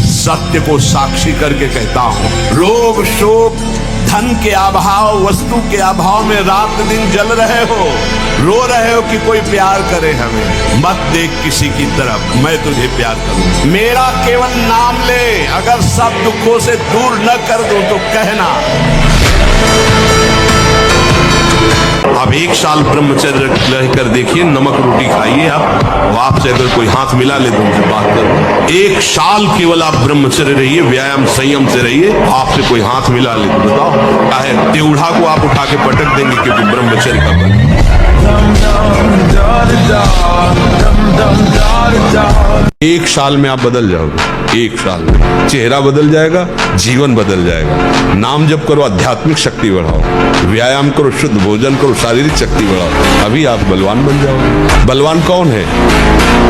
सत्य को साक्षी करके कहता हूँ, रोग शोक धन के अभाव वस्तु के अभाव में रात दिन जल रहे हो, रो रहे हो कि कोई प्यार करे हमें, मत देख किसी की तरफ, मैं तुझे प्यार करूं। मेरा केवल नाम ले, अगर सब दुखों से दूर न कर दो तो कहना। आप 1 साल ब्रह्मचर्य रहकर देखिए, नमक रोटी खाइए आप, और आपसे अगर कोई हाथ मिला ले तो उनसे बात करो। 1 साल केवल आप ब्रह्मचर्य रहिए, व्यायाम संयम से रहिए, आपसे कोई हाथ मिला ले तो बताओ, चाहे टेढ़ा को आप उठा के पटक देंगे, क्योंकि ब्रह्मचर्य का बल। 1 साल में आप बदल जाओगे, 1 साल में चेहरा बदल जाएगा, जीवन बदल जाएगा। नाम जप करो, आध्यात्मिक शक्ति बढ़ाओ, व्यायाम करो, शुद्ध भोजन करो, शारीरिक शक्ति बढ़ाओ, अभी आप बलवान बन जाओगे। बलवान कौन है?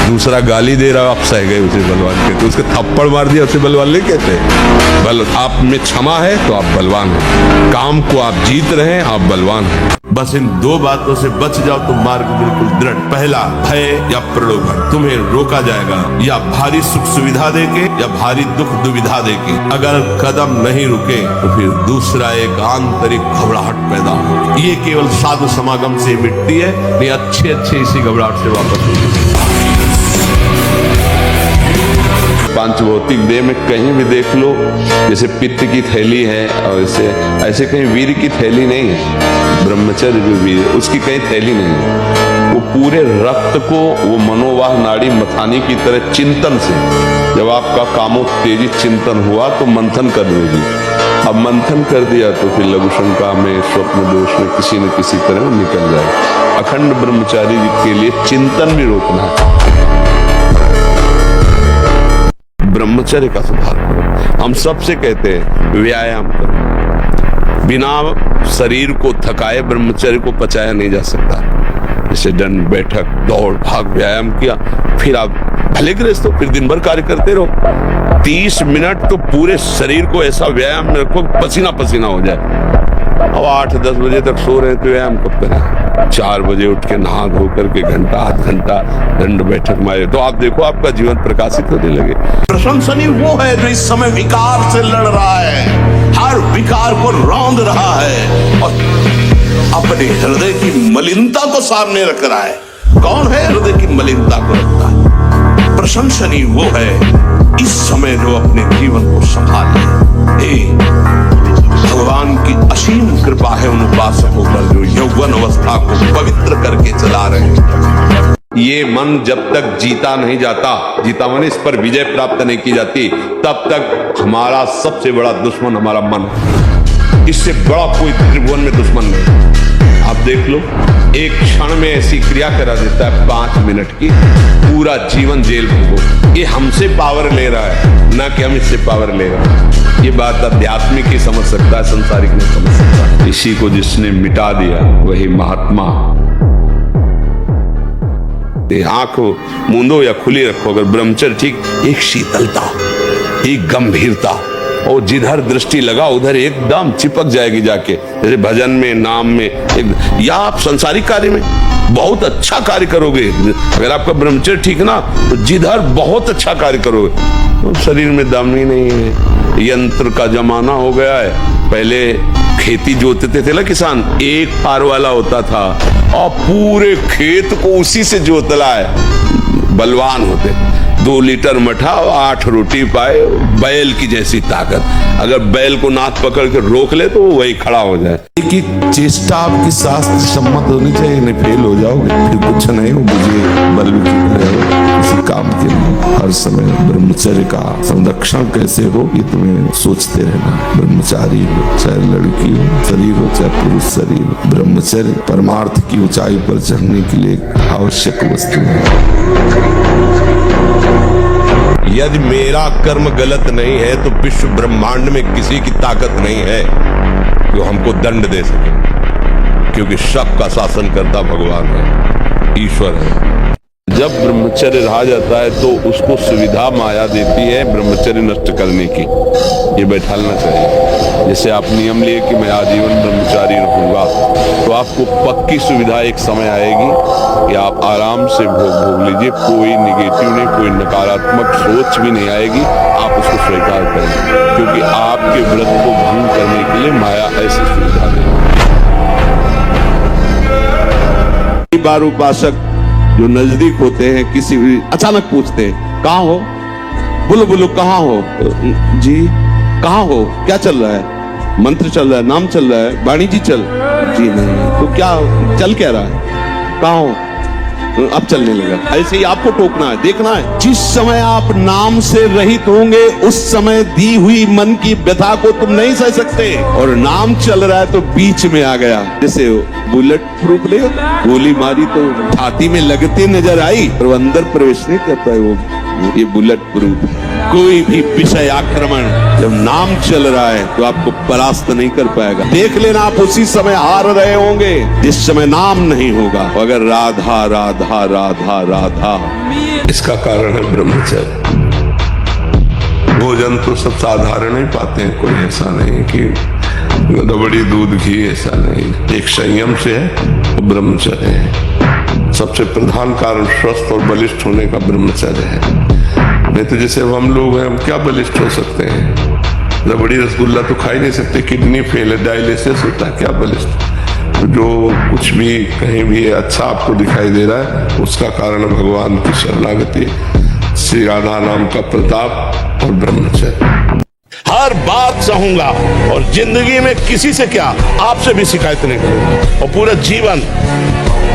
दूसरा गाली दे रहा, आप सह गए उसे बलवान कहते, उसके थप्पड़ मार दिया उसे बलवान नहीं कहते। बल आप में क्षमा है तो आप बलवान हैं, काम को आप जीत रहे हैं, आप बलवान हैं। बस इन 2 बातों से बच जाओ तो मार्ग बिल्कुल दृढ़। पहला, भय या प्रलोभन, तुम्हें रोका जाएगा या भारी सुख सुविधा देके या भारी दुख दुविधा देके। अगर कदम नहीं रुके तो फिर दूसरा एक आंतरिक घबराहट पैदा हो। ये केवल साधु समागम से मिटती है, नहीं अच्छे इसी घबराहट से वापस होगी। पांचभौतिक देह में कहीं भी देख लो, जैसे पित्त की थैली है और ऐसे कहीं वीर की थैली नहीं है। ब्रह्मचर्य जो वीर है उसकी कहीं थैली नहीं है। वो पूरे रक्त को वो मनोवाह नाड़ी मथानी की तरह चिंतन से, जब आपका कामोत्तेजित चिंतन हुआ तो मंथन कर देगी। अब मंथन कर दिया तो फिर लघु शंका में, स्वप्न दोष में किसी न किसी तरह वो निकल जाए। अखंड ब्रह्मचारी के लिए चिंतन भी रोकना है। ब्रह्मचर्य का सुधार करो। हम सबसे कहते हैं व्यायाम करो, बिना शरीर को थकाए ब्रह्मचर्य को पचाया नहीं जा सकता। जैसे दंड बैठक दौड़ भाग व्यायाम किया, फिर आप भले गृहस्थ हो, फिर दिन भर कार्य करते रहो। 30 मिनट तो पूरे शरीर को ऐसा व्यायाम में रखो पसीना पसीना हो जाए। अब 8-10 बजे तक सो रहे हैं तो व्यायाम कब करें? 4 बजे उठ के नहा धो करके घंटा आध घंटा दंड बैठक मारे तो आप देखो आपका जीवन प्रकाशित होने लगे। प्रशंसनीय वो है जो इस समय विकार से लड़ रहा है, हर विकार को रौंद रहा है और अपने हृदय की मलिनता को सामने रख रहा है। कौन है हृदय की मलिनता को रखता है? प्रशंसनीय वो है इस समय जो अपने जीवन को संभाल ले। भगवान की असीम कृपा है उन उपासकों पर जो यौवन अवस्था को पवित्र करके चला रहे हैं। ये मन जब तक जीता नहीं जाता, जीता माने इस पर विजय प्राप्त नहीं की जाती, तब तक हमारा सबसे बड़ा दुश्मन हमारा मन। इससे बड़ा कोई त्रिभुवन में दुश्मन नहीं। आप देख लो, एक क्षण में ऐसी क्रिया करा देता है 5 मिनट की, पूरा जीवन जेल भोगो। ये हमसे पावर ले रहा है, ना कि हम इससे पावर ले रहे हैं। ये बात आध्यात्मिक ही समझ सकता है, संसारिक नहीं समझ सकता। इसी को जिसने मिटा दिया वही महात्मा। आंख मूंदो या खुली रखो, अगर ब्रह्मचर्य ठीक, एक शीतलता, एक गंभीरता, और जिधर दृष्टि लगा उधर एकदम चिपक जाएगी जाके। जैसे भजन में, नाम में, या आप संसारिक कार्य में बहुत अच्छा कार्य करोगे। अगर आपका ब्रह्मचर्य ठीक ना तो जिधर बहुत अच्छा कार्य करोगे। तो शरीर में दम ही नहीं है, यंत्र का जमाना हो गया है। पहले खेती जोतते थे ना किसान, एक फार वाला होता था और पूरे खेत को उसी से जोतला है। बलवान होते, 2 लीटर मठा और 8 रोटी पाए, बैल की जैसी ताकत। अगर बैल को नाथ पकड़ के रोक ले तो वही खड़ा हो जाए। एक चेष्टा आपकी शास्त्र सम्मत होनी चाहिए, नहीं फेल हो जाओगे, फिर कुछ नहीं हो। मुझे बल भी किसी काम के लिए हर समय ब्रह्मचर्य का संरक्षण कैसे हो ये तुम्हें सोचते रहना। ब्रह्मचारी हो चाहे लड़की हो, शरीर हो चाहे पुरुष शरीर, ब्रह्मचर्य परमार्थ की ऊंचाई पर चढ़ने के लिए आवश्यक वस्तु है। यदि मेरा कर्म गलत नहीं है तो विश्व ब्रह्मांड में किसी की ताकत नहीं है जो हमको दंड दे सके, क्योंकि सबका शासन करता भगवान है, ईश्वर है। जब ब्रह्मचर्य रहा जाता है तो उसको सुविधा माया देती है ब्रह्मचर्य नष्ट करने की। ये बैठालना चाहिए। जैसे आप नियम लिए कि मैं आजीवन ब्रह्मचारी रहूंगा, तो आपको पक्की सुविधा एक समय आएगी कि आप आराम से भोग लीजिए, कोई निगेटिव नहीं, कोई नकारात्मक सोच भी नहीं आएगी, आप उसको स्वीकार करेंगे, क्योंकि आपके व्रत को भंग करने के लिए माया ऐसी सुविधा देगी। कई बार उपासक जो नजदीक होते हैं किसी भी अचानक पूछते हैं कहाँ हो, बोलो बोलो कहाँ हो जी, कहाँ हो, क्या चल रहा है, मंत्र चल रहा है, नाम चल रहा है, वाणी जी चल जी, नहीं तो क्या चल क्या रहा है, कहाँ हो, अब चलने लगा। ऐसे ही आपको टोकना है, देखना है। जिस समय आप नाम से रहित होंगे उस समय दी हुई मन की व्यथा को तुम नहीं सह सकते, और नाम चल रहा है तो बीच में आ गया। जैसे बुलेट प्रूफ ले, गोली मारी तो छाती में लगती नजर आई, पर वो अंदर प्रवेश नहीं कर पाए। वो ये बुलेट प्रूफ कोई भी विषय आक्रमण जब नाम चल रहा है तो आपको परास्त नहीं कर पाएगा। देख लेना, आप उसी समय हार रहे होंगे जिस समय नाम नहीं होगा। अगर राधा राधा राधा राधा, इसका कारण है ब्रह्मचर्य। भोजन तो सब साधारण ही पाते हैं, कोई ऐसा नहीं कि रबड़ी दूध घी, ऐसा नहीं। एक संयम से है, ब्रह्मचर्य है। सबसे प्रधान कारण स्वस्थ और बलिष्ठ होने का ब्रह्मचर्य है। नहीं तो जैसे हम लोग हैं, हम क्या बलिष्ठ हो सकते हैं? रबड़ी रसगुल्ला तो खा ही नहीं सकते, किडनी फेल है, डायलिसिस होता है, क्या बलिष्ठ? तो जो कुछ भी कहीं भी अच्छा आपको दिखाई दे रहा है उसका कारण भगवान की शरणागति, श्री राधा नाम का प्रताप और ब्रह्मचर्य। हर बात सहूंगा और जिंदगी में किसी से क्या, आपसे भी शिकायत नहीं करूंगा, और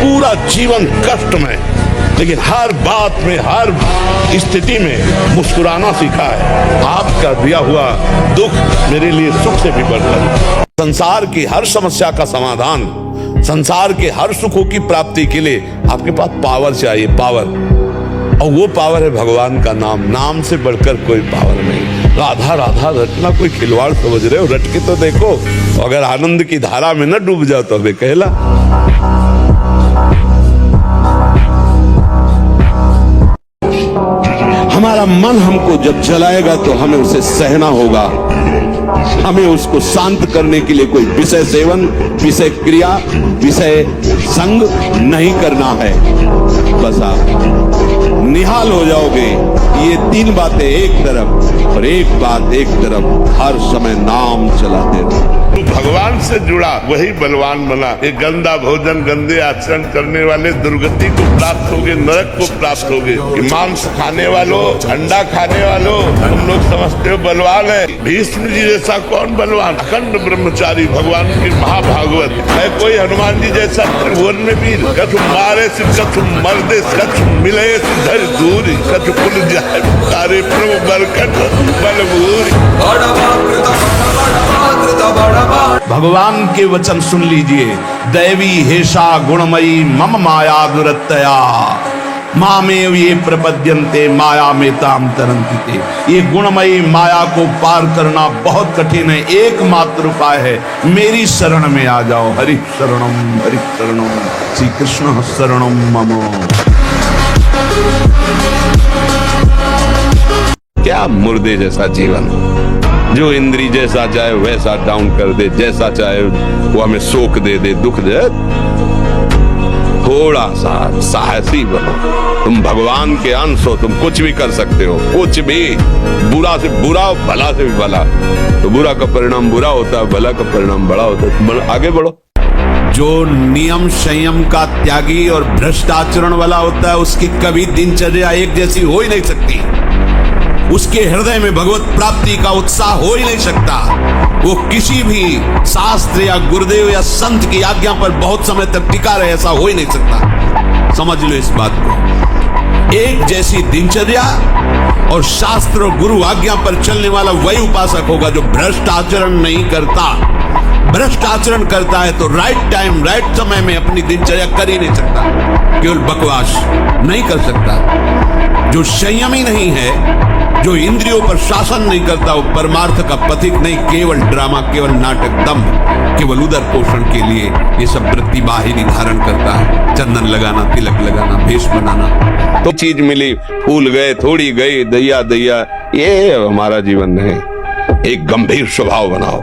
पूरा जीवन कष्ट में, लेकिन हर बात में, हर स्थिति में मुस्कुराना सीखा है। आपका दिया हुआ दुख मेरे लिए सुख से भी बढ़कर है। संसार की हर समस्या का समाधान, संसार के हर सुखों की प्राप्ति के लिए आपके पास पावर चाहिए, पावर, और वो पावर है भगवान का नाम। नाम से बढ़कर कोई पावर नहीं। राधा राधा रटना कोई खिलवाड़ समझ रहे हो? रट के तो देखो, अगर आनंद की धारा में न डूब जाओ तो बेकहला। हमारा मन हमको जब जलाएगा तो हमें उसे सहना होगा। हमें उसको शांत करने के लिए कोई विषय सेवन, विषय क्रिया, विषय संग नहीं करना है। बस आप निहाल हो जाओगे। ये तीन बातें एक तरफ और एक बात एक तरफ, हर समय नाम चलाते रहो। तो भगवान से जुड़ा वही बलवान बना। ये गंदा भोजन, गंदे आचरण करने वाले दुर्गति को प्राप्त होगे, नरक को प्राप्त होगे। कि मांस खाने वालों, अंडा खाने वालों, तुम लोग समझते हो बलवान है। भीष्म जी जैसा कौन बलवान? अखंड ब्रह्मचारी, भगवान के महाभागवत है। कोई हनुमान जी जैसा त्रिभुवन में वीर? कछु मारे से कछु मर्दे, कछु मिले धर दूरी, कछु कुल जाए तारे प्रभु बरकत बलभूरी। भगवान के वचन सुन लीजिए। दैवी हेषा गुणमयी मम माया दुरत्तया, मामेव ये प्रपद्यन्ते माया में ताम तरन्ति। ये गुणमयी माया को पार करना बहुत कठिन है। एकमात्र उपाय है, मेरी शरण में आ जाओ। हरि शरणम श्री कृष्ण शरणम मम। क्या मुर्दे जैसा जीवन, जो इंद्री जैसा चाहे वैसा डाउन कर दे, जैसा चाहे वो हमें शोक दे दे, दुख दे। थोड़ा सा साहसी बनो। तुम भगवान के अंश हो, तुम कुछ भी कर सकते हो, कुछ भी। बुरा से बुरा, भला से भी भला। तो बुरा का परिणाम बुरा होता है, भला का परिणाम बड़ा होता है। तुम आगे बढ़ो। जो नियम संयम का त्यागी और भ्रष्ट आचरण वाला होता है, उसकी कभी दिनचर्या एक जैसी हो ही नहीं सकती। उसके हृदय में भगवत प्राप्ति का उत्साह हो ही नहीं सकता। वो किसी भी शास्त्र या गुरुदेव या संत की आज्ञा पर बहुत समय तक टिका रहे, ऐसा हो ही नहीं सकता। समझ लो इस बात को। एक जैसी दिनचर्या और शास्त्र और गुरु आज्ञा पर चलने वाला वही उपासक होगा जो भ्रष्ट आचरण नहीं करता। भ्रष्ट आचरण करता है तो राइट टाइम, राइट समय में अपनी दिनचर्या कर ही नहीं सकता। केवल बकवास नहीं कर सकता। जो संयमी नहीं है जो इंद्रियों पर शासन नहीं करता वो परमार्थ का पथिक नहीं, केवल ड्रामा, केवल नाटक, दम्भ, केवल उदर पोषण के लिए ये सब वृत्ति बाहिरी धारण करता है। चंदन लगाना, तिलक लगाना, भेष बनाना, तो चीज मिली, फूल गए, थोड़ी गई, दैया दैया, ये हमारा जीवन नहीं। एक गंभीर स्वभाव बनाओ,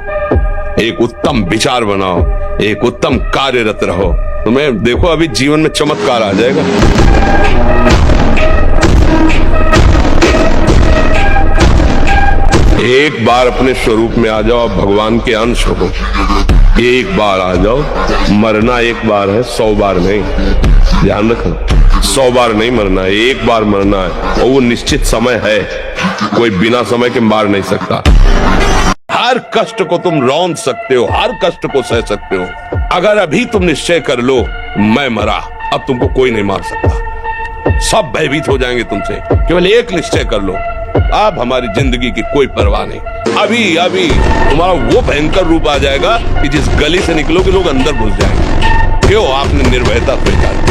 एक उत्तम विचार बनाओ, एक उत्तम कार्यरत रहो, तुम्हें देखो अभी जीवन में चमत्कार आ जाएगा। एक बार अपने स्वरूप में आ जाओ, भगवान के अंश हो, एक बार आ जाओ। मरना एक बार है, 100 बार नहीं, ध्यान रखना। 100 बार नहीं मरना है, एक बार मरना है, और वो निश्चित समय है, कोई बिना समय के मार नहीं सकता। हर कष्ट को तुम रौंद सकते हो, हर कष्ट को सह सकते हो। अगर अभी तुम निश्चय कर लो मैं मरा, अब तुमको कोई नहीं मार सकता, सब भयभीत हो जाएंगे तुमसे। केवल एक निश्चय कर लो, अब हमारी जिंदगी की कोई परवाह नहीं। अभी अभी तुम्हारा वो भयंकर रूप आ जाएगा कि जिस गली से निकलोगे लोग अंदर घुस जाएंगे। क्यों? आपने निर्भयता स्वीकार।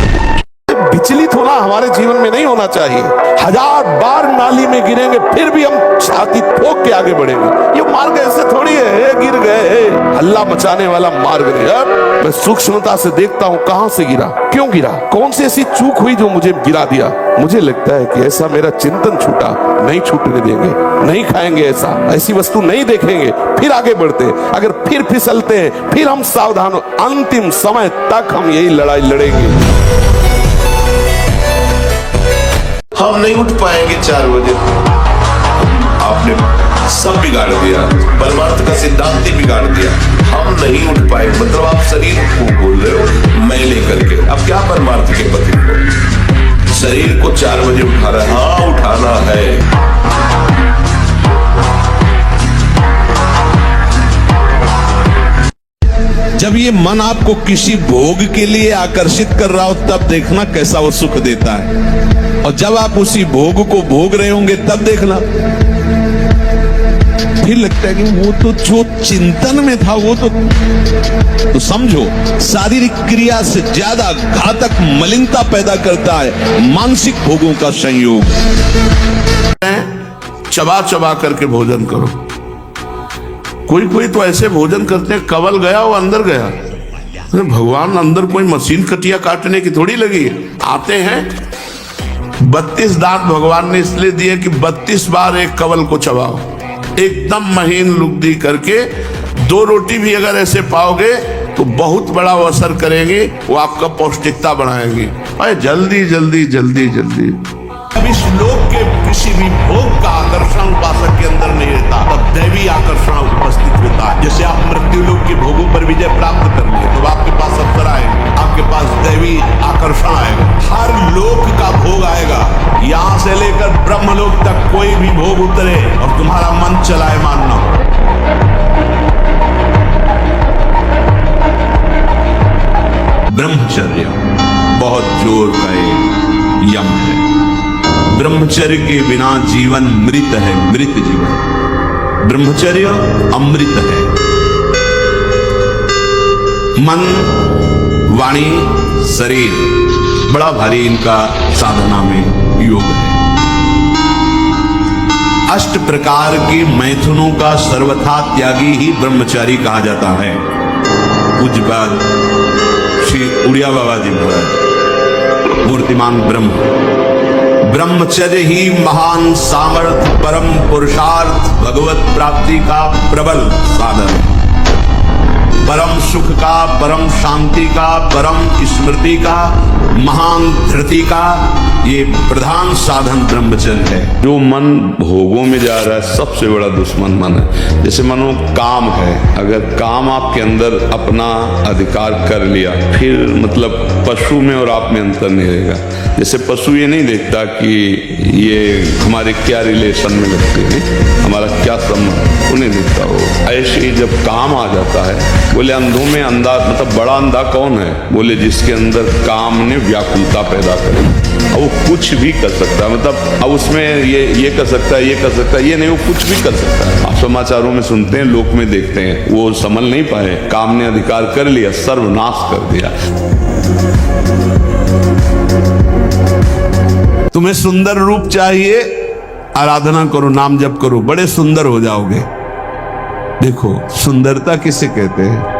विचलित होना हमारे जीवन में नहीं होना चाहिए। 1000 बार नाली में गिरेंगे फिर भी हम छाती ठोक के आगे बढ़ेंगे। ये मार्ग ऐसे थोड़ी है, गिर गए, हल्ला मचाने वाला मार्ग नहीं। अब मैं सूक्ष्मता से देखता हूँ कहां से गिरा, क्यों गिरा, कौन सी ऐसी चूक हुई जो मुझे गिरा दिया। मुझे लगता है कि ऐसा मेरा चिंतन छूटा, नहीं छूटने देंगे, नहीं खाएंगे ऐसा, ऐसी वस्तु नहीं देखेंगे, फिर आगे बढ़ते हैं। अगर फिर फिसलते हैं फिर हम सावधान हो, अंतिम समय तक हम यही लड़ाई लड़ेंगे। हम नहीं उठ पाएंगे 4 बजे। आपने सब बिगाड़ दिया, परमार्थ का सिद्धांत ही बिगाड़ दिया। हम नहीं उठ पाए, मतलब आप शरीर को बोल रहे हो मैं लेकर के, अब क्या परमार्थ के पति को शरीर को 4 बजे उठा रहा है? हाँ उठाना है। जब ये मन आपको किसी भोग के लिए आकर्षित कर रहा हो तब देखना कैसा वो सुख देता है, और जब आप उसी भोग को भोग रहे होंगे तब देखना फिर लगता है कि वो तो जो चिंतन में था वो तो समझो शारीरिक क्रिया से ज्यादा घातक मलिनता पैदा करता है मानसिक भोगों का संयोग। चबा चबा करके भोजन करो। कोई कोई तो ऐसे भोजन करते हैं कवल गया वो अंदर गया। अरे भगवान अंदर कोई मशीन कटिया काटने की थोड़ी लगी है। आते हैं 32 दांत भगवान ने इसलिए दिए कि 32 बार एक कवल को चबाओ, एकदम महीन लुगदी करके। 2 रोटी भी अगर ऐसे पाओगे तो बहुत बड़ा असर करेंगे, वो आपका पौष्टिकता बढ़ाएंगे। अरे जल्दी जल्दी जल्दी जल्दी। अब इस लोक के किसी भी भोग का आकर्षण उपासक के अंदर नहीं रहता, तब दैवी आकर्षण उपस्थित होता है। जैसे आप मृत्यु लोक के भोगों पर विजय प्राप्त कर लिए तो आपके पास अवसर आएंगे, आपके पास दैवी आकर्षण आएगा। हर लोक का भोग आएगा, यहाँ से लेकर ब्रह्मलोक तक कोई भी भोग उतरे और तुम्हारा मन चलाए मानना। ब्रह्मचर्य बहुत जोर का एक यम है। ब्रह्मचर्य के बिना जीवन मृत है, मृत जीवन। ब्रह्मचर्य अमृत है। मन, वाणी, शरीर बड़ा भारी इनका साधना में योग है। 8 प्रकार के मैथुनों का सर्वथा त्यागी ही ब्रह्मचारी कहा जाता है। पूज्यपाद श्री उड़िया बाबा जी महाराज, मूर्तिमान ब्रह्म। ब्रह्मचर्य ही महान सामर्थ्य, परम पुरुषार्थ, भगवत प्राप्ति का प्रबल साधन, परम सुख का, परम शांति का, परम स्मृति का, महान धृति का ये प्रधान साधन ब्रह्मचर्य है। जो मन भोगों में जा रहा है सबसे बड़ा दुश्मन मन है। जैसे मानो काम है, अगर काम आपके अंदर अपना अधिकार कर लिया फिर मतलब पशु में और आप में अंतर नहीं रहेगा। जैसे पशु ये नहीं देखता कि ये हमारे क्या रिलेशन में लगते हैं, हमारा क्या संबंध, वो नहीं देखता। वो ऐसे ही जब काम आ जाता है, बोले अंधों में अंधा मतलब बड़ा अंधा कौन है? बोले जिसके अंदर काम ने व्याकुलता पैदा करी। अब वो कुछ भी कर सकता है, मतलब अब उसमें ये कर सकता है, ये कर सकता है, ये नहीं, वो कुछ भी कर सकता है। आप समाचारों में सुनते हैं, लोक में देखते हैं, वो संभल नहीं पाए, काम ने अधिकार कर लिया, सर्वनाश कर दिया। तुम्हें सुंदर रूप चाहिए, आराधना करो, नाम जप करो, बड़े सुंदर हो जाओगे। देखो सुंदरता किसे कहते हैं?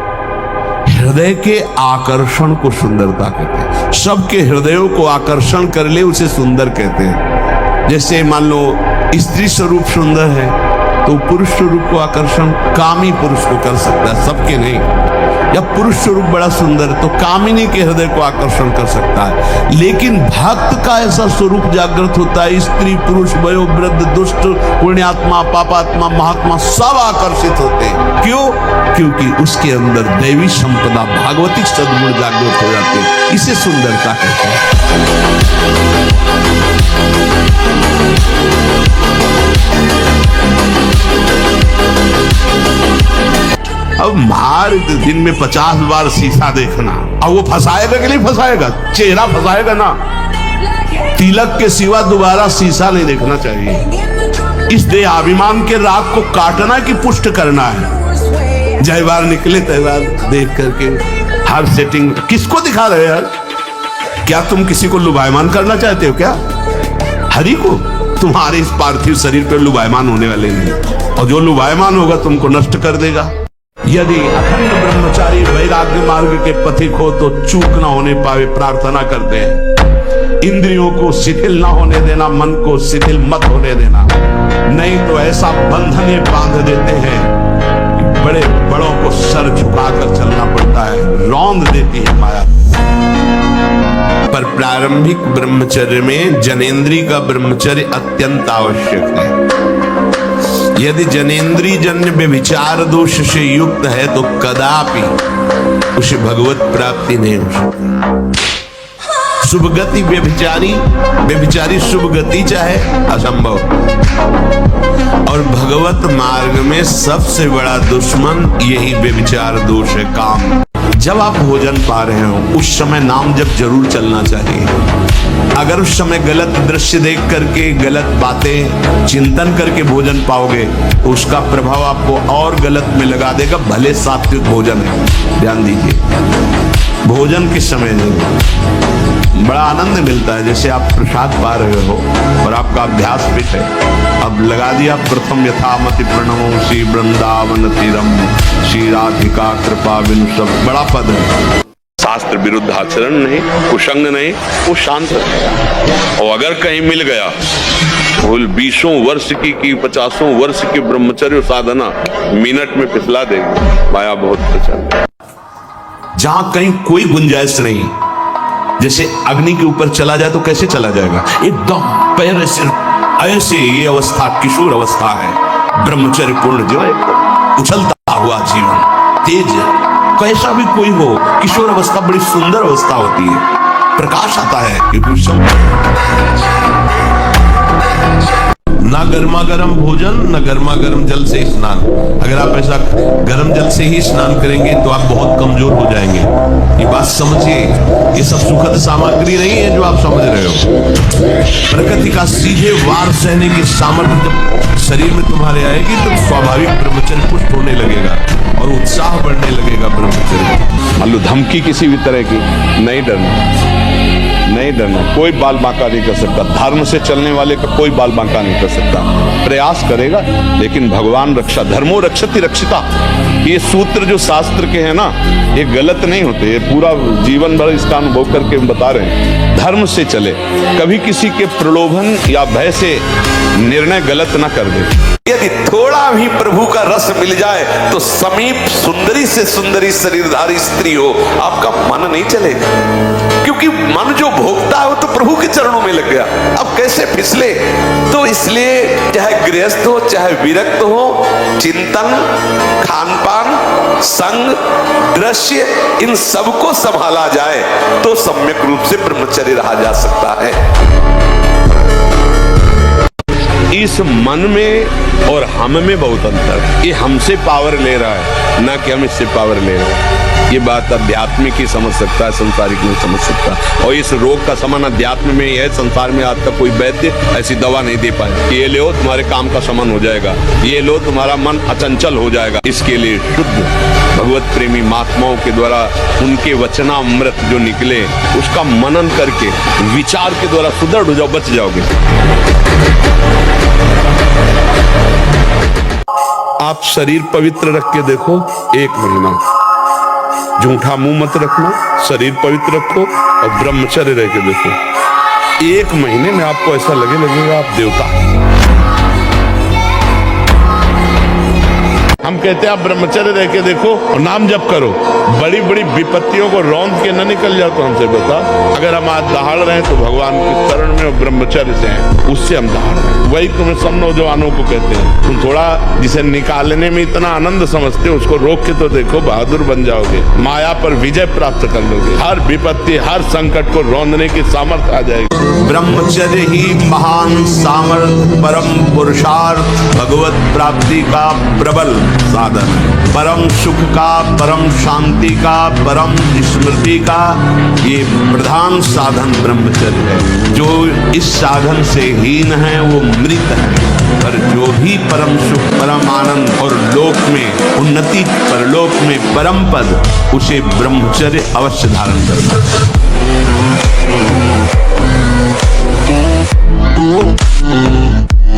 हृदय के आकर्षण को सुंदरता कहते हैं। सबके हृदयों को आकर्षण कर ले उसे सुंदर कहते हैं। जैसे मान लो स्त्री स्वरूप सुंदर है तो पुरुष स्वरूप को आकर्षण कामी पुरुष को कर सकता है, सबके नहीं। या पुरुष स्वरूप बड़ा सुंदर तो कामिनी के हृदय को आकर्षण कर सकता है। लेकिन भक्त का ऐसा स्वरूप जागृत होता है, स्त्री पुरुष वयोवृद्ध दुष्ट पुण्यात्मा पापात्मा महात्मा सब आकर्षित होते हैं। क्यों? क्योंकि उसके अंदर दैवी संपदा भागवतिक सद्गुण जागृत हो जाते हैं। इसे सुंदरता कहते हैं। अब मार दिन में 50 बार शीशा देखना, अब वो फंसाएगा कि नहीं फंसाएगा? चेहरा फंसाएगा ना। तिलक के सिवा दोबारा शीशा नहीं देखना चाहिए। इस देहाभिमान के राग को काटना कि पुष्ट करना है। जय बार निकले तय बार देख करके हर सेटिंग किसको दिखा रहे हो यार? क्या तुम किसी को लुभायमान करना चाहते हो क्या? हरि को? तुम्हारे इस पार्थिव शरीर पर लुभायमान होने वाले नहीं, और जो लुभायमान होगा तुमको नष्ट कर देगा। यदि अखंड ब्रह्मचारी वैराग्य मार्ग के पथिक हो तो चूक ना होने पावे प्रार्थना करते हैं। इंद्रियों को शिथिल ना होने देना, मन को शिथिल मत होने देना, नहीं तो ऐसा बंधने बांध देते हैं कि बड़े बड़ों को सर झुकाकर चलना पड़ता है, रौंद देती है माया। पर प्रारंभिक ब्रह्मचर्य में जनेंद्री का ब्रह्मचर्य अत्यंत आवश्यक है। यदि जनेंद्री जन्य व्यभिचार दोष से युक्त है तो कदापि उसे भगवत प्राप्ति नहीं हो सकती। शुभ गति व्यभिचारी शुभ गति चाहे असंभव। और भगवत मार्ग में सबसे बड़ा दुश्मन यही व्यभिचार दोष है, काम। जब आप भोजन पा रहे हो उस समय नाम जब जरूर चलना चाहिए। अगर उस समय गलत दृश्य देख करके गलत बातें चिंतन करके भोजन पाओगे तो उसका प्रभाव आपको और गलत में लगा देगा, भले सात्विक भोजन है। ध्यान दीजिए, भोजन के समय बड़ा आनंद मिलता है। जैसे आप प्रसाद पा रहे हो और आपका अभ्यास फिट है, अब लगा दिया प्रथम यथामति प्रणमो श्री वृंदावन तीरम श्री राधिका कृपा बिनु, सब बड़ा पद है। शास्त्र विरुद्ध आचरण नहीं, कुसंग नहीं, वो शांत रहेगा। और अगर कहीं मिल गया भूल 20 वर्ष की 50 वर्ष की ब्रह्मचर्य साधना मिनट में फिसला देगी। माया बहुत प्रचंड। जहां कहीं कोई गुंजाइश नहीं, जैसे अग्नि के ऊपर चला जाए तो कैसे चला जाएगा? एकदम पैर ऐसे ये अवस्था किशोर अवस्था है। ब्रह्मचर्य पूर्ण जो है उछलता हुआ जीवन तेज, कैसा भी कोई हो, किशोर अवस्था बड़ी सुंदर अवस्था होती है, प्रकाश आता है। ना गर्मा गर्म भोजन न गर्मा गर्म जल से स्नान। अगर आप ऐसा गर्म जल से ही स्नान करेंगे तो आप बहुत कमजोर हो जाएंगे। ये बात समझिए, ये सब सुखद सामग्री नहीं है जो आप समझ रहे हो। प्रकृति का सीधे वार सहने की सामर्थ्य जब शरीर में तुम्हारे आएगी तो स्वाभाविक ब्रह्मचर्य पुष्ट होने लगेगा और उत्साह बढ़ने लगेगा ब्रह्मचर्य। मान लो धमकी किसी भी तरह की, नहीं डरना, कोई बाल बांका नहीं कर सकता। धर्म से चलने वाले का कोई बाल बांका नहीं कर सकता। प्रयास करेगा लेकिन भगवान रक्षा, धर्मो रक्षति रक्षिता, ये सूत्र जो शास्त्र के हैं ना, ये गलत नहीं होते। ये पूरा जीवन भर इसका अनुभव करके हम बता रहे हैं। धर्म से चले, कभी किसी के प्रलोभन या भय से निर्णय गलत ना कर दे। यदि थोड़ा भी प्रभु का रस मिल जाए तो समीप सुंदरी से सुंदरी शरीरधारी स्त्री हो, आपका मन नहीं चलेगा, क्योंकि मन जो भोगता है वो तो प्रभु के चरणों में लग गया। अब कैसे फिसले? तो इसलिए चाहे गृहस्थ हो चाहे विरक्त हो, चिंतन, खान पान, संग, दृश्य, इन सबको संभाला जाए तो सम्यक रूप से ब्रह्मचर्य रहा जा सकता है। इस मन में और हम में बहुत अंतर है। ये हमसे पावर ले रहा है, ना कि हम इससे पावर ले रहे हैं। ये बात आध्यात्मिक ही समझ सकता है, संसारिक नहीं समझ सकता। और इस रोग का समान अध्यात्म में है। संसार में आज तक कोई वैद्य ऐसी दवा नहीं दे पाए कि ये लो तुम्हारे काम का समान हो जाएगा, ये लो तुम्हारा मन अचंचल हो जाएगा। इसके लिए शुद्ध भगवत प्रेमी महात्माओं के द्वारा उनके वचनामृत जो निकले उसका मनन करके विचार के द्वारा सुदृढ़ हो जाओ, बच जाओगे। आप शरीर पवित्र रख के देखो, 1 महीना झूठा मुंह मत रखना, शरीर पवित्र रखो और ब्रह्मचर्य रह के देखो, 1 महीने में आपको ऐसा लगेगा आप देवता। हम कहते हैं आप ब्रह्मचर्य रह के देखो और नाम जप करो, बड़ी बड़ी विपत्तियों को रौंद के न निकल जाओ। तो हमसे बता, अगर हम आज दहाड़ रहे हैं तो भगवान की शरण में और ब्रह्मचर्य से हैं, उससे हम दहाड़ रहे हैं। वही तुम्हें सब नौजवानों को कहते हैं, तुम थोड़ा जिसे निकालने में इतना आनंद समझते हो उसको रोक के तो देखो, बहादुर बन जाओगे, माया पर विजय प्राप्त कर लोगे, हर विपत्ति हर संकट को रौंदने की सामर्थ्य आ जाएगी। ब्रह्मचर्य ही महान सामर्थ्य, परम पुरुषार्थ, भगवत प्राप्ति का प्रबल साधन, परम सुख का, परम शांति का, परम स्मृति का ये प्रधान साधन ब्रह्मचर्य है। जो इस साधन से हीन है वो मृत है, पर जो भी परम सुख, परम आनंद और लोक में उन्नति, परलोक में परम पद, उसे ब्रह्मचर्य अवश्य धारण करना है।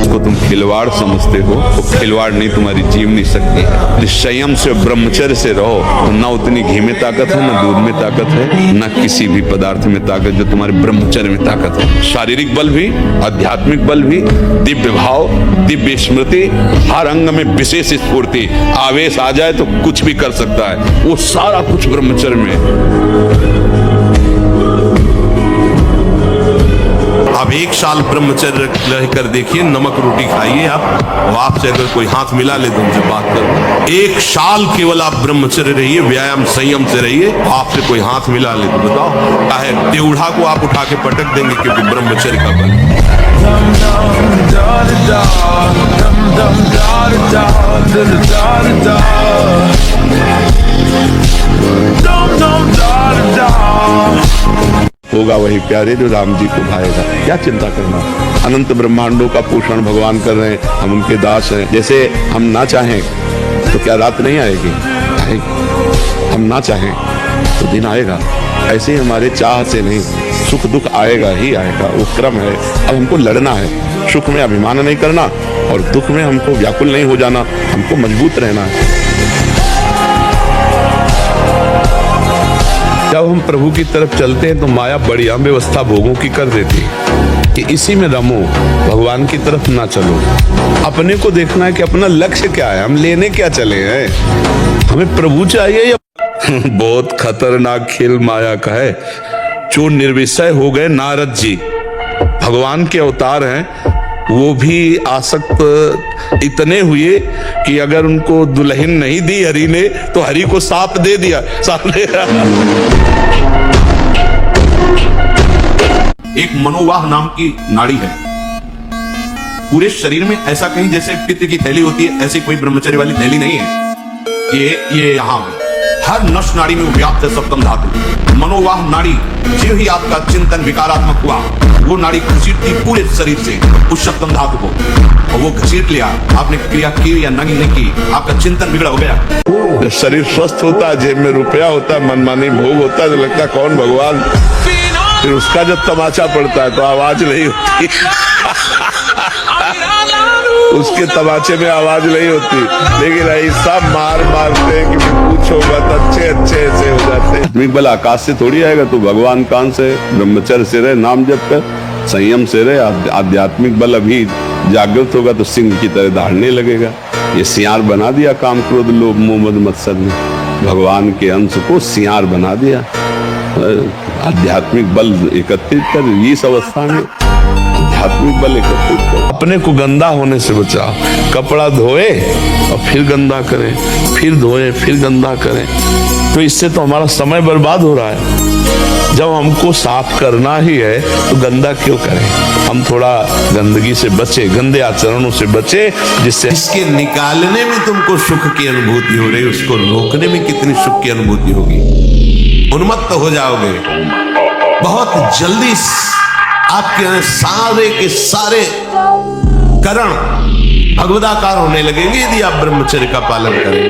इसको तुम खिलवाड़ समझते हो, वो खिलवाड़ नहीं, तुम्हारी जीवनी शक्ति है। संयम से ब्रह्मचर्य से रहो तो ना उतनी घी में ताकत है, ना दूध में ताकत है, ना किसी भी पदार्थ में ताकत जो तुम्हारे ब्रह्मचर्य में ताकत है। शारीरिक बल भी, आध्यात्मिक बल भी, दिव्य भाव, दिव्य स्मृति, हर अंग में विशेष स्फूर्ति, आवेश आ जाए तो कुछ भी कर सकता है, वो सारा कुछ ब्रह्मचर्य में है। अब 1 साल ब्रह्मचर्य रहकर देखिए, नमक रोटी खाइए आप, और आपसे अगर कोई हाथ मिला ले तो उनसे बात करो। 1 साल केवल आप ब्रह्मचर्य रहिए, व्यायाम संयम से रहिए, आपसे कोई हाथ मिला ले तो बताओ, चाहे टेढ़ा को आप उठा के पटक देंगे, क्योंकि ब्रह्मचर्य का बल। होगा वही प्यारे जो राम जी को भाएगा, क्या चिंता करना। अनंत ब्रह्मांडों का पोषण भगवान कर रहे हैं, हम उनके दास हैं। जैसे हम ना चाहें तो क्या रात नहीं आएगी? आएगी। हम ना चाहें तो दिन आएगा। ऐसे ही हमारे चाह से नहीं, सुख दुख आएगा ही आएगा, वो क्रम है। अब हमको लड़ना है, सुख में अभिमान नहीं करना और दुख में हमको व्याकुल नहीं हो जाना, हमको मजबूत रहना है। जब हम प्रभु की तरफ चलते हैं तो माया बढ़िया व्यवस्था भोगों की कर देती है कि इसी में रमो, भगवान की तरफ ना चलो। अपने को देखना है कि अपना लक्ष्य क्या है, हम लेने क्या चले हैं, हमें प्रभु चाहिए या बहुत खतरनाक खेल माया का है। जो निर्विषय हो गए नारद जी, भगवान के अवतार हैं, वो भी आसक्त इतने हुए कि अगर उनको दुल्हन नहीं दी हरि ने तो हरि को साप दे दिया। एक मनोवाह नाम की नाड़ी है पूरे शरीर में, ऐसा कहीं जैसे पित्त की थैली होती है, ऐसी कोई ब्रह्मचर्य वाली थैली नहीं है। ये यहाँ हर नस नाड़ी में व्याप्त है सप्तम धातु। मनोवाह नाड़ी, जो ही आपका चिंतन विकारात्मक हुआ, वो नाड़ी घसीटती पूरे शरीर से उस सप्तम धातु को, और वो घसीट लिया। आपने क्रिया की या नहीं की, आपका चिंतन बिगड़ हो गया। शरीर स्वस्थ होता है, जेब में रुपया होता है, मनमानी भोग होता है, तो लगता है कौन भगवान। फिर उसका जब तमाचा पड़ता है तो आवाज नहीं होती उसके तमाचे में आवाज नहीं होती, लेकिन ऐसा मार मारते हैं कि पूछो मत, अच्छे ऐसे हो जाते हैं। बल आकाश से थोड़ी आएगा, तो भगवान कान से, ब्रह्मचर्य से रहे, नाम जप कर, संयम से रहे। आध्यात्मिक बल अभी जागृत होगा तो सिंह की तरह दहाड़ने लगेगा। ये सियार बना दिया काम क्रोध लोभ मोह मद मत्सर ने, भगवान के अंश को सियार बना दिया। आध्यात्मिक बल एकत्रित कर, इस अवस्था में आध्यात्मिक बल एकत्रित कर। अपने को गंदा होने से बचाओ। कपड़ा धोए और फिर गंदा करें, फिर धोए फिर गंदा करें, तो इससे तो हमारा समय बर्बाद हो रहा है। जब हमको साफ करना ही है तो गंदा क्यों करें। हम थोड़ा गंदगी से बचे, गंदे आचरणों से बचे, जिससे इसके निकालने में तुमको सुख की अनुभूति हो रही, उसको रोकने में कितनी सुख की अनुभूति होगी। उन्मत्त हो जाओगे बहुत जल्दी। आपके सारे के सारे करण भगवदाकार होने लगेंगे यदि आप ब्रह्मचर्य का पालन करेंगे।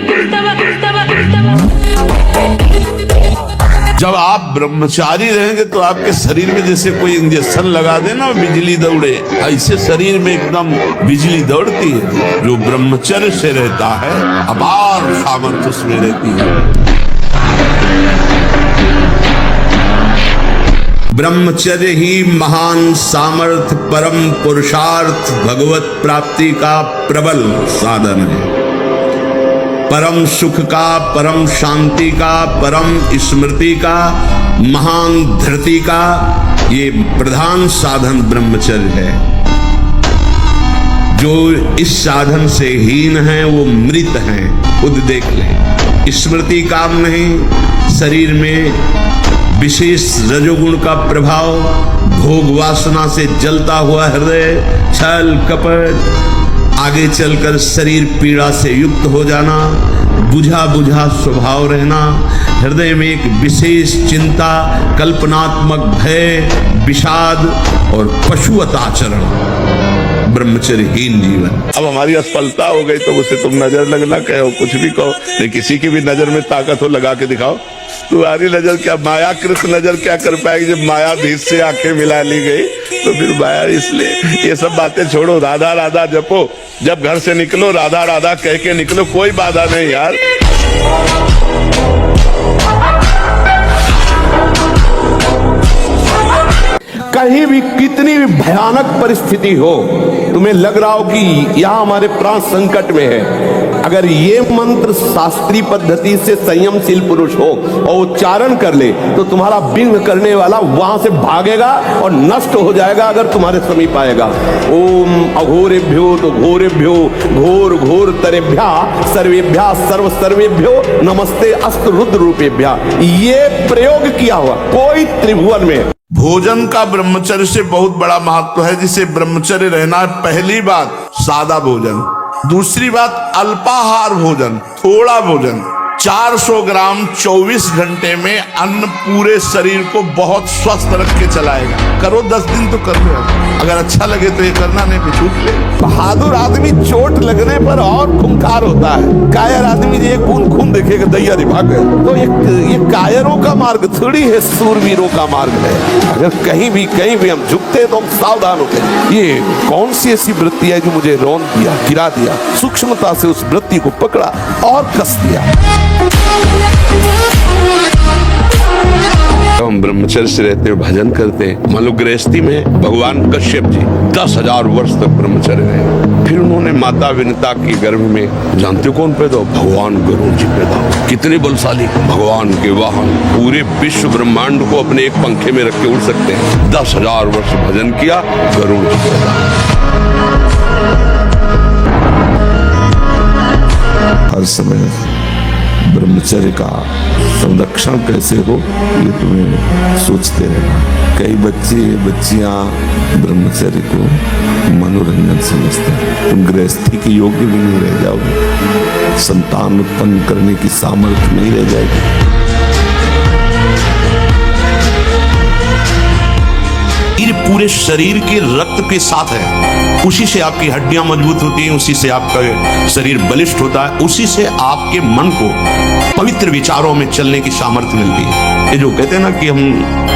जब आप ब्रह्मचारी रहेंगे तो आपके शरीर में जैसे कोई इंजेक्शन लगा देना बिजली दौड़े, ऐसे शरीर में एकदम बिजली दौड़ती है। जो ब्रह्मचर्य से रहता है अपार सामर्थ्य उसमें रहती है। ब्रह्मचर्य ही महान सामर्थ, परम पुरुषार्थ, भगवत प्राप्ति का प्रबल साधन है। परम सुख का, परम शांति का, परम स्मृति का, महान धृति का ये प्रधान साधन ब्रह्मचर्य है। जो इस साधन से हीन है वो मृत हैं, खुद देख लें। स्मृति काम नहीं, शरीर में विशेष रजोगुण का प्रभाव, भोग वासना से जलता हुआ हृदय, छल कपट, आगे चलकर शरीर पीड़ा से युक्त हो जाना, बुझा बुझा स्वभाव रहना, हृदय में एक विशेष चिंता, कल्पनात्मक भय, विषाद और पशुवत आचरण, ब्रह्मचर्यहीन जीवन। अब हमारी असफलता हो गई तो मुझसे तुम नजर लगना कहो, कुछ भी कहो, नहीं किसी की भी नजर में ताकत हो लगा के दिखाओ। तुम्हारी नजर क्या, मायाकृत नजर क्या कर पाएगी जब मायाधीश से आंखें मिला ली गई तो फिर माया। इसलिए ये सब बातें छोड़ो, राधा राधा जपो, जब घर से निकलो राधा राधा कह के निकलो, कोई बाधा नहीं यार। कहीं भी कितनी भी भयानक परिस्थिति हो, तुम्हें लग रहा हो कि यहां हमारे प्राण संकट में है, अगर ये मंत्र शास्त्रीय पद्धति से संयमशील पुरुष हो और उच्चारण कर ले तो तुम्हारा विघ्न करने वाला वहां से भागेगा और नष्ट हो जाएगा अगर तुम्हारे समीप आएगा। ओम अघोरेभ्यो तो घोरेभ्यो घोर घोर तरेभ्या सर्वेभ्या सर्व सर्वेभ्यो नमस्ते अस्त रुद्र रूपेभ्या, ये प्रयोग किया हुआ कोई त्रिभुवन में। भोजन का ब्रह्मचर्य से बहुत बड़ा महत्व है, जिसे ब्रह्मचर्य रहना है। पहली बात सादा भोजन, दूसरी बात अल्पाहार भोजन, थोड़ा भोजन। 400 ग्राम 24 घंटे में अन्न पूरे शरीर को बहुत स्वस्थ रख के चलाएगा। करो 10 दिन तो कर लो, अगर अच्छा लगे तो ये करना, नहीं तो छूट ले। बहादुर आदमी चोट लगने पर और खूंखार होता है, कायर आदमी ये खून खून देखेगा दैया भाग गए। तो ये कायरों का मार्ग थोड़ी है, सूरवीरों का मार्ग है। अगर कहीं भी हम झुकते तो हम सावधान होते हैं। ये कौन सी ऐसी वृत्ति है जो मुझे रौन दिया, गिरा दिया, सूक्ष्मता से उस वृत्ति को पकड़ा और कस दिया। हम ब्रह्मचर्य से रहते हैं, भजन करते हैं। मान लो गृहस्थी में भगवान कश्यप जी 10,000 वर्ष तक ब्रह्मचर्य रहे, फिर उन्होंने माता विनता की गर्भ में, जानते हो कौन पैदा हो? भगवान गरुड़ जी पैदा हो। कितने बलशाली, भगवान के वाहन, पूरे विश्व ब्रह्मांड को अपने एक पंखे में रख के उड़ सकते हैं। 10,000 वर्ष भजन किया, गरुड़ जी पैदा। हर समय ब्रह्मचर्य का संरक्षण कैसे हो ये तुम्हें सोचते रहना। कई बच्चियां ब्रह्मचर्य को मनोरंजन समझते हैं। तुम गृहस्थी के योग्य भी नहीं रह जाओगे, संतान उत्पन्न करने की सामर्थ्य नहीं रह जाएगी। ये पूरे शरीर के रक्त के साथ है, उसी से आपकी हड्डियां मजबूत होती हैं, उसी से आपका शरीर बलिष्ठ होता है, उसी से आपके मन को पवित्र विचारों में चलने की सामर्थ्य मिलती है। ये जो कहते हैं ना कि हम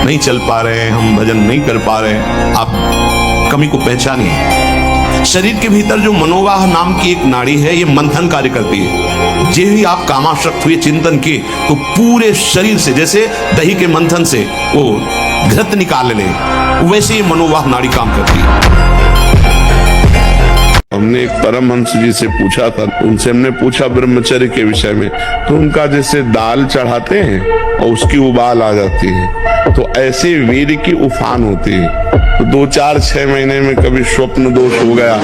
नहीं चल पा रहे हैं, हम भजन नहीं कर पा रहे हैं, आप कमी को पहचानिए। शरीर के भीतर जो मनोवाह नाम की एक नाड़ी है, ये मंथन कार्य करती है। जे ही आप कामासक्त हुए चिंतन किए तो पूरे शरीर से, जैसे दही के मंथन से वो घृत निकाल ले, वैसे ही मनोवाह नाड़ी काम करती है। हमने एक परमहंस जी से पूछा था, उनसे हमने पूछा ब्रह्मचर्य के विषय में, तो उनका जैसे दाल चढ़ाते हैं और उसकी उबाल आ जाती है, तो ऐसे वीर की उफान होती है। तो 2, 4, 6 महीने में कभी स्वप्न दोष हो गया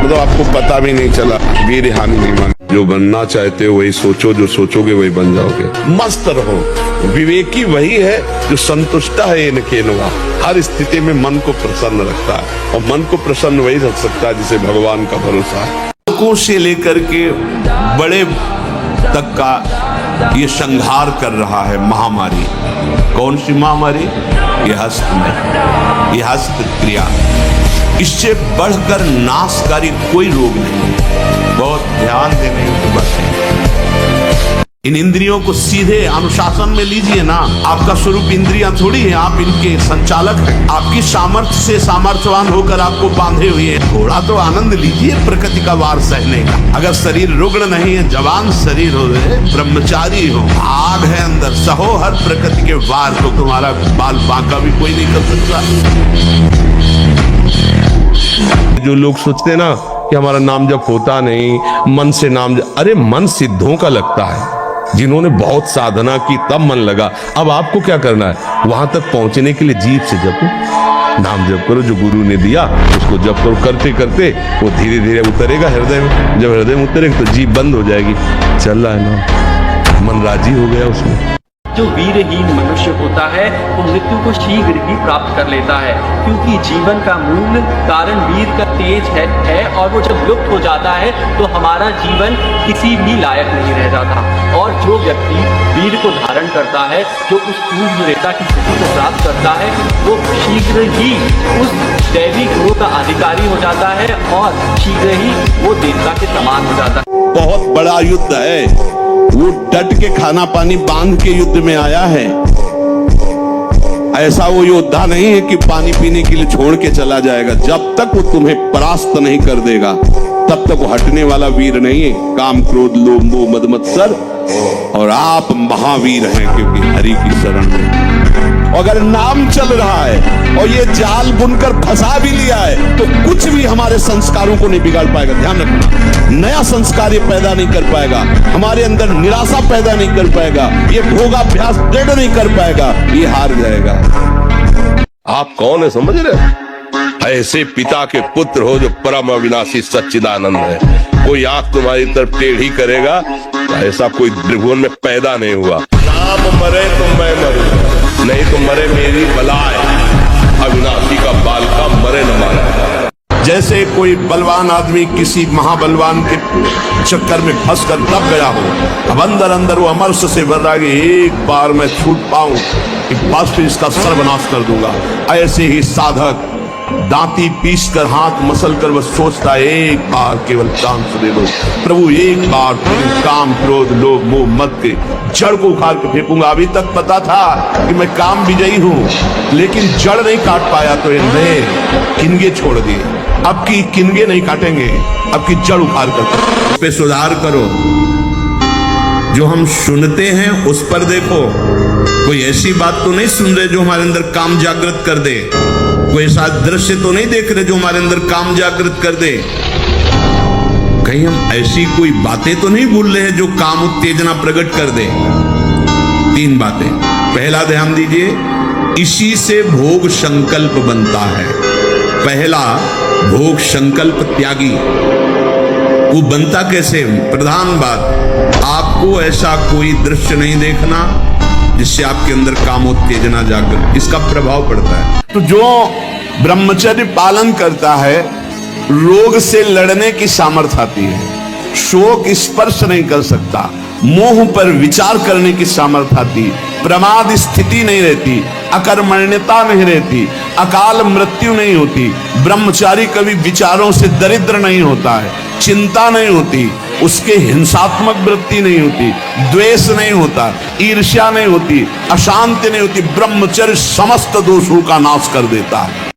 तो आपको पता भी नहीं चला, वीर हानि नहीं मानी। जो बनना चाहते हो वही सोचो, जो सोचोगे वही बन जाओगे। मस्त रहो। विवेकी वही है जो संतुष्ट है इनके नवा, हर स्थिति में मन को प्रसन्न रखता है, और मन को प्रसन्न वही रख सकता है जिसे भगवान का भरोसा है। बालकों से लेकर के बड़े तक का ये संहार कर रहा है महामारी। कौन सी महामारी? ये हस्त में, ये हस्त क्रिया। इससे बढ़कर नाशकारी कोई रोग नहीं है। बहुत ध्यान देने की बात है। इन इंद्रियों को सीधे अनुशासन में लीजिए ना। आपका स्वरूप इंद्रियां थोड़ी है, आप इनके संचालक हैं। आपकी सामर्थ्य से सामर्थ्यवान होकर आपको बांधे हुए हैं। थोड़ा तो आनंद लीजिए प्रकृति का वार सहने का। अगर शरीर रुग्ण नहीं है, जवान शरीर हो, ब्रह्मचारी हो, आग है अंदर, सहो हर प्रकृति के वार को। तुम्हारा बाल बांका भी कोई नहीं कर सकता। जो लोग सोचते हैं ना कि हमारा नाम जप होता नहीं, मन से नाम जप, अरे मन सिद्धों का लगता है। जिन्होंने बहुत साधना की तब मन लगा। अब आपको क्या करना है? वहां तक पहुंचने के लिए जीभ से जपो, नाम जप करो, जो गुरु ने दिया उसको जप करो। करते करते वो धीरे धीरे उतरेगा हृदय में। जब हृदय में उतरेगा तो जीभ बंद हो जाएगी, चल रहा है ना, मन राजी हो गया उसमें। जो वीरहीन मनुष्य होता है वो मृत्यु को शीघ्र ही प्राप्त कर लेता है, क्योंकि जीवन का मूल कारण वीर का तेज है और वो जब लुप्त हो जाता है तो हमारा जीवन किसी भी लायक नहीं रह जाता। और जो व्यक्ति वीर को धारण करता है, जो उस पूर्ण रेता की स्थिति को प्राप्त करता है, वो शीघ्र ही उस दैवी गुरु का अधिकारी हो जाता है और शीघ्र ही वो देवता के समान हो जाता है। बहुत बड़ा युद्ध है, वो डट के खाना पानी बांध के युद्ध में आया है। ऐसा वो योद्धा नहीं है कि पानी पीने के लिए छोड़ के चला जाएगा। जब तक वो तुम्हें परास्त नहीं कर देगा तब तक वो हटने वाला वीर नहीं है। काम क्रोध लोभ मोह मद मत्सर, और आप महावीर हैं क्योंकि हरि की शरण में। अगर नाम चल रहा है और ये जाल बुनकर फंसा भी लिया है तो कुछ भी हमारे संस्कारों को नहीं बिगाड़ पाएगा। ध्यान रखना, नया संस्कार ये पैदा नहीं कर पाएगा, हमारे अंदर निराशा पैदा नहीं कर पाएगा, ये भोगाभ्यास दृढ़ नहीं कर पाएगा, ये हार जाएगा। आप कौन है समझ रहे? ऐसे पिता के पुत्र हो जो परम अविनाशी सच्चिदानंद है। कोई आंख तुम्हारी तरफ टेढ़ी करेगा तो ऐसा कोई त्रिभुवन में पैदा नहीं हुआ। राम मरे तो मैं मरूं, नहीं तो मरे मेरी बलाए। अविनाशी का बाल का मरे न मारा। जैसे कोई बलवान आदमी किसी महाबलवान के चक्कर में फंस कर दब गया हो, अब अंदर अंदर वो अमरस से भर रहा है, एक बार मैं छूट पाऊं कि बस फिर इसका सर्वनाश कर दूंगा। ऐसे ही साधक दांती पीस कर हाथ मसल कर बस सोचता है, एक बार केवल चांस दे दो प्रभु, एक बार काम क्रोध लोभ मोह मत के जड़ को उखाड़ के फेंकूंगा। अभी तक पता था कि मैं काम विजयी हूं, लेकिन जड़ नहीं काट पाया तो इन्हें किनगे छोड़ दिए। अब की किनगे नहीं काटेंगे, अब की जड़ उखाड़ कर पे सुधार करो। जो हम सुनते हैं उस पर देखो। कोई ऐसी बात तो नहीं सुन रहे जो हमारे अंदर काम जागृत कर दे। कोई ऐसा दृश्य तो नहीं देख रहे जो हमारे अंदर काम जागृत कर दे। कहीं हम ऐसी कोई बातें तो नहीं भूल रहे हैं जो काम उत्तेजना प्रकट कर दे। 3 बातें। पहला ध्यान दीजिए, इसी से भोग संकल्प बनता है। पहला, भोग संकल्प त्यागी। वो बनता कैसे? प्रधान बात, आपको ऐसा कोई दृश्य नहीं देखना जिससे आपके अंदर कामोत्तेजना जागृत, इसका प्रभाव पड़ता है। तो जो ब्रह्मचर्य पालन करता है, रोग से लड़ने की सामर्थ्य आती है, शोक स्पर्श नहीं कर सकता, मोह पर विचार करने की सामर्थ्य आती, प्रमाद स्थिति नहीं रहती, अकर्मण्यता नहीं रहती, अकाल मृत्यु नहीं होती, ब्रह्मचारी कभी विचारों से दरिद्र नहीं होता है, चिंता नहीं होती, उसके हिंसात्मक वृत्ति नहीं होती, द्वेष नहीं होता, ईर्ष्या नहीं होती, अशांति नहीं होती। ब्रह्मचर्य समस्त दोषों का नाश कर देता है।